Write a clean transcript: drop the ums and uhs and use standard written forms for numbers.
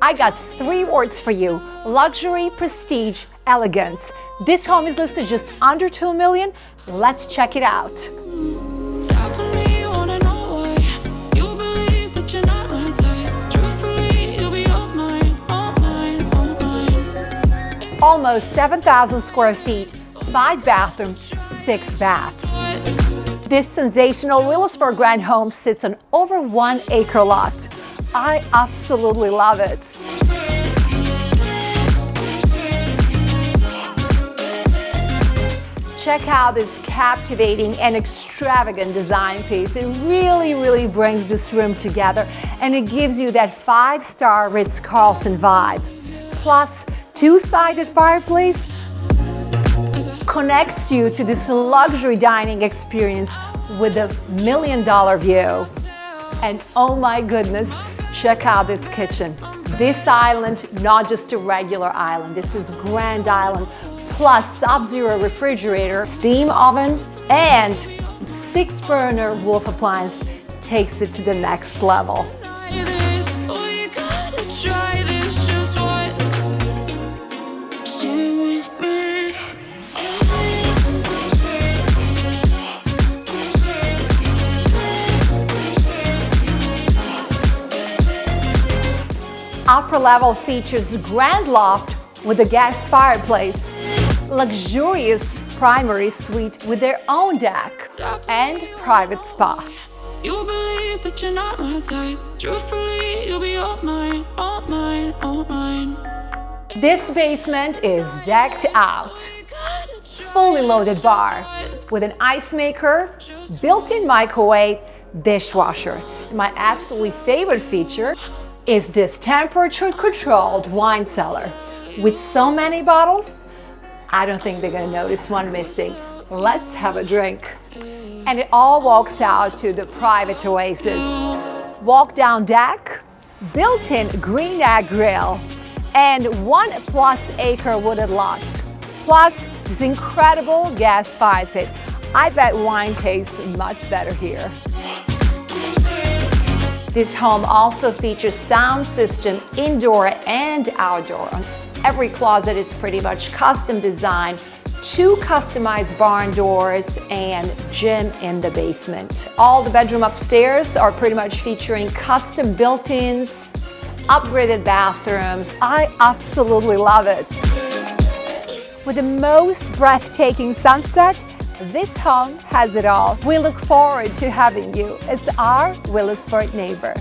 I got 3 words for you: luxury, prestige, elegance. This home is listed just under $2 million. Let's check it out. Almost 7,000 square feet, 5 bathrooms, 6 baths. This sensational Willowsford Grant home sits on over 1 acre lot. I absolutely love it. Check out this captivating and extravagant design piece. It really brings this room together, and it gives you that 5-star Ritz-Carlton vibe. Plus, 2-sided fireplace connects you to this luxury dining experience with a $1 million view. And oh my goodness, check out this kitchen. This island, not just a regular island, this is Grand Island, plus sub-zero refrigerator, steam oven, and 6-burner Wolf appliance takes it to the next level. Upper level features grand loft with a gas fireplace, luxurious primary suite with their own deck, and private spa. You believe that you're not my type. Truthfully, you'll be all mine, all mine, all mine. This basement is decked out. Fully loaded bar with an ice maker, built-in microwave, dishwasher. My absolutely favorite feature is this temperature-controlled wine cellar. With so many bottles, I don't think they're gonna notice one missing. Let's have a drink. And it all walks out to the private oasis. Walk down deck, built-in green egg grill, and 1+ acre wooded lot. Plus this incredible gas fire pit. I bet wine tastes much better here. This home also features sound system indoor and outdoor. Every closet is pretty much custom designed, 2 customized barn doors, and gym in the basement. All the bedroom upstairs are pretty much featuring custom built-ins, upgraded bathrooms. I absolutely love it. With the most breathtaking sunset, this home has it all. We look forward to having you as our Willowsford neighbor.